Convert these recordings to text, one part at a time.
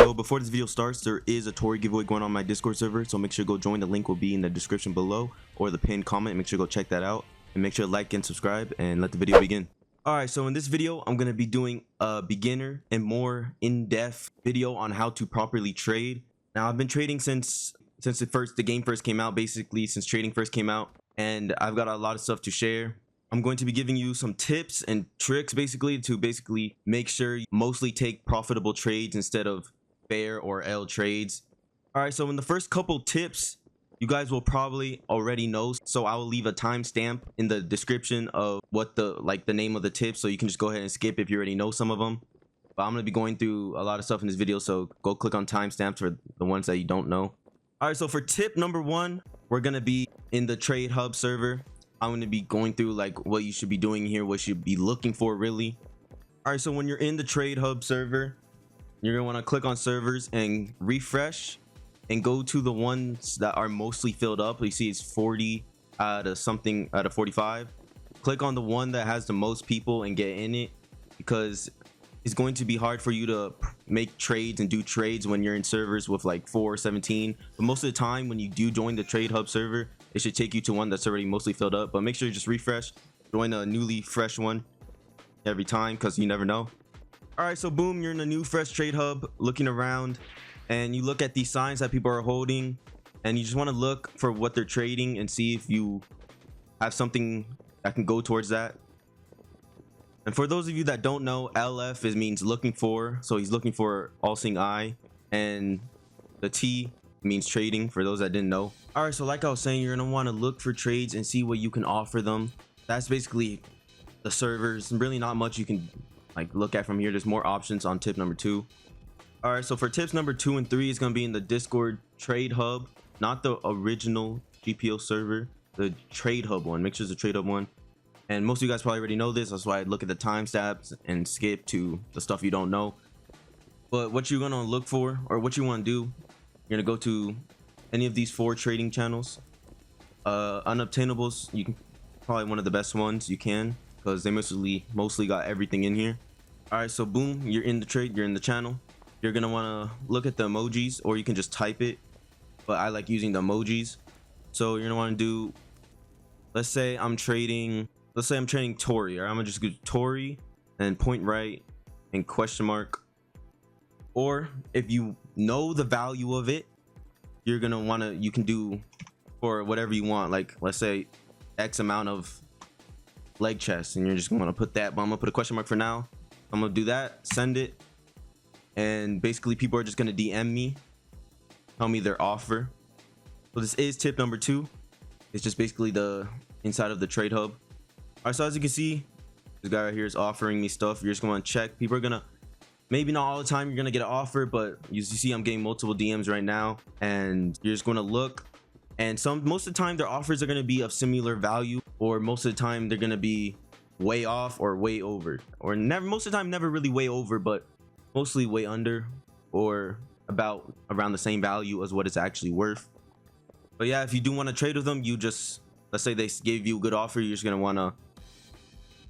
So before this video starts, there is a TORI giveaway going on my Discord server, so make sure to go join. The link will be in the description below or the pinned comment. Make sure to go check that out and make sure to like and subscribe and let the video begin. Alright, so in this video I'm going to be doing a beginner and more in-depth video on how to properly trade. Now I've been trading since the game first came out, basically since trading first came out, and I've got a lot of stuff to share. I'm going to be giving you some tips and tricks to make sure you mostly take profitable trades instead of fair or L trades. Alright, so in the first couple tips you guys will probably already know, so I will leave a timestamp in the description of what the name of the tips, so you can just go ahead and skip if you already know some of them. But I'm going to be going through a lot of stuff in this video, so go click on timestamps for the ones that you don't know. Alright, so for tip number 1, we're going to be in the Trade Hub server. I'm going to be going through like what you should be doing here, what you should be looking for really. Alright, so when you're in the Trade Hub server, you're going to want to click on servers and refresh and go to the ones that are mostly filled up. You see it's 40 out of 45. Click on the one that has the most people and get in it, because it's going to be hard for you to make trades and do trades when you're in servers with like 4 or 17. But most of the time when you do join the Trade Hub server, it should take you to one that's already mostly filled up. But make sure you just refresh, join a newly fresh one every time, because you never know. Alright, so boom, you're in a new fresh Trade Hub, looking around, and you look at these signs that people are holding, and you just want to look for what they're trading and see if you have something that can go towards that. And for those of you that don't know, LF means looking for, so he's looking for all seeing eye, and the T means trading, for those that didn't know. Alright, so like I was saying, you're gonna want to look for trades and see what you can offer them. That's basically the servers. Really not much you can like look at from here. There's more options on tip number 2. Alright, so for tips number 2 and 3 is gonna be in the Discord Trade Hub, not the original GPO server, the Trade Hub one. Make sure it's the Trade Hub one. And most of you guys probably already know this, that's why I look at the timestamps and skip to the stuff you don't know. But what you're gonna look for, or what you want to do, you're gonna go to any of these 4 trading channels. Unobtainables, you can probably one of the best ones you can, because they mostly got everything in here. Alright, so boom, you're in the trade, you're in the channel. You're gonna want to look at the emojis, or you can just type it, but I like using the emojis. So you're gonna want to do, let's say I'm trading TORI, or I'm gonna just do TORI and point right and question mark. Or if you know the value of it, you're gonna want to, you can do for whatever you want, like let's say X amount of leg chest, and you're just gonna put that, but I'm gonna put a question mark for now. I'm gonna do that, send it, and basically people are just gonna DM me, tell me their offer. So this is tip number 2. It's just basically the inside of the Trade Hub. Alright, so as you can see, this guy right here is offering me stuff. You're just gonna check. People are gonna, maybe not all the time you're gonna get an offer, but you see I'm getting multiple DMs right now, and you're just gonna look, and most of the time their offers are gonna be of similar value, or most of the time they're gonna be way off or way over, or never, most of the time never really way over, but mostly way under, or about around the same value as what it's actually worth. But yeah, if you do want to trade with them, you just, let's say they gave you a good offer, you're just gonna want to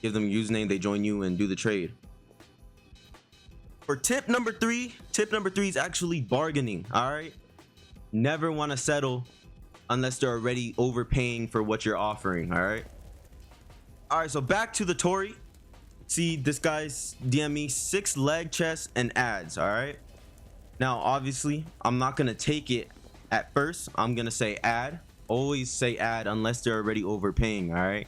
give them a username, they join you and do the trade. For tip number 3 is actually bargaining. All right, never want to settle unless they're already overpaying for what you're offering. All right, so back to the TORI. See, this guy's DM me 6 leg chests and ads. All right, now obviously I'm not gonna take it at first. I'm gonna say ad. Always say ad unless they're already overpaying. All right,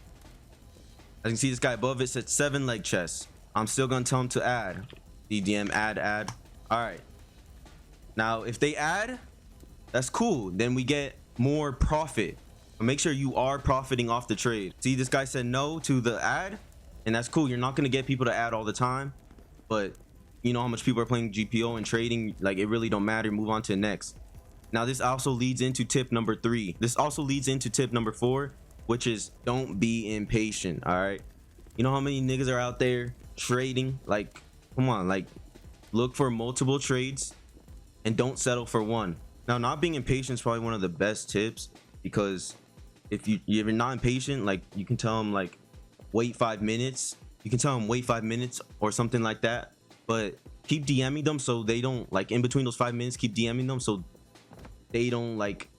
as you can see, this guy above it said 7 leg chests. I'm still gonna tell him to add. DM add. All right, now if they add, that's cool, then we get more profit. But make sure you are profiting off the trade. See, this guy said no to the ad, and that's cool. You're not gonna get people to add all the time, but you know how much people are playing GPO and trading, like it really don't matter. Move on to the next. Now this also leads into tip number 3. This also leads into tip number 4, which is don't be impatient. All right, you know how many niggas are out there trading? Like, come on, like look for multiple trades and don't settle for one. Now, not being impatient is probably one of the best tips, because if you're not impatient, like you can tell them like wait 5 minutes, you can tell them wait 5 minutes or something like that. But keep DMing them so they don't, like, in between those 5 minutes, keep DMing them so they don't like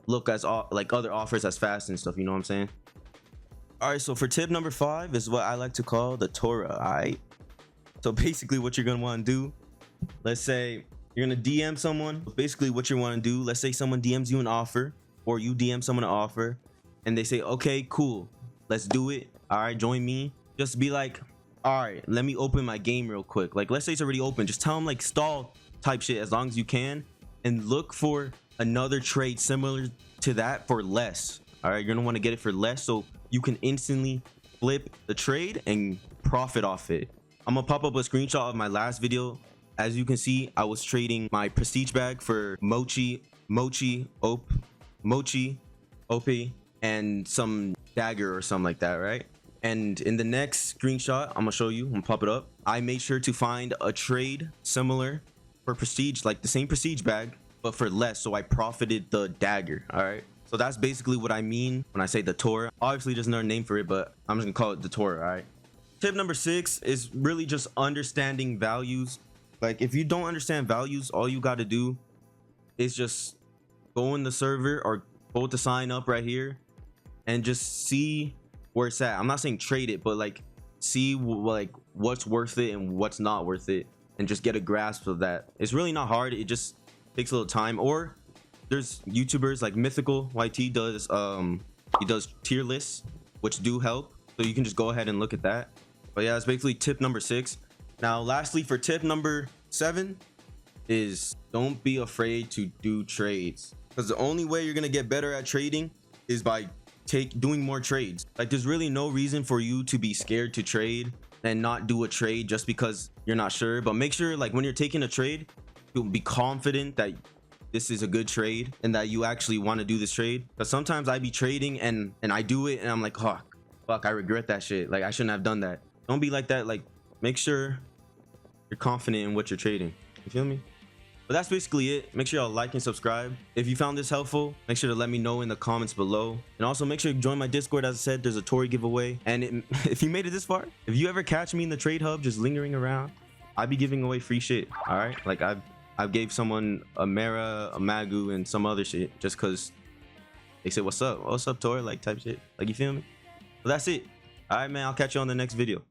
look as like other offers as fast and stuff, you know what I'm saying? All right, so for tip number 5 is what I like to call the TORAH. All right, so basically what you're gonna want to do, let's say you're gonna DM someone. Basically what you want to do, let's say someone DMs you an offer, or you DM someone an offer, and they say, okay, cool, let's do it. All right, join me. Just be like, all right, let me open my game real quick. Like, let's say it's already open, just tell them like stall type shit as long as you can, and look for another trade similar to that for less. All right, you're gonna want to get it for less so you can instantly flip the trade and profit off it. I'm gonna pop up a screenshot of my last video. As you can see, I was trading my prestige bag for mochi op, and some dagger or something like that, right? And in the next screenshot, I'm gonna show you, I'm gonna pop it up. I made sure to find a trade similar for prestige, like the same prestige bag, but for less, so I profited the dagger. All right, so that's basically what I mean when I say the TORAH. Obviously there's another name for it, but I'm just gonna call it the TORAH. All right, tip number 6 is really just understanding values. Like, if you don't understand values, all you got to do is just go in the server or go to sign up right here and just see where it's at. I'm not saying trade it, but like see like what's worth it and what's not worth it, and just get a grasp of that. It's really not hard, it just takes a little time. Or there's YouTubers like Mythical YT does he does tier lists, which do help, so you can just go ahead and look at that. But yeah, it's basically tip number 6. Now lastly, for tip number 7 is don't be afraid to do trades, because the only way you're gonna get better at trading is by doing more trades. Like, there's really no reason for you to be scared to trade and not do a trade just because you're not sure. But make sure, like, when you're taking a trade, you'll be confident that this is a good trade and that you actually want to do this trade. Because sometimes I be trading and I do it and I'm like, oh fuck, I regret that shit, like I shouldn't have done that. Don't be like that. Like, make sure you're confident in what you're trading, you feel me? But that's basically it. Make sure y'all like and subscribe. If you found this helpful, make sure to let me know in the comments below. And also make sure you join my Discord. As I said, there's a TORI giveaway. And if you made it this far, if you ever catch me in the trade hub just lingering around, I'd be giving away free shit. All right, like I've gave someone a Mara, a Magu, and some other shit just because they said what's up TORI, like type shit, like, you feel me? But that's it. All right, man, I'll catch you on the next video.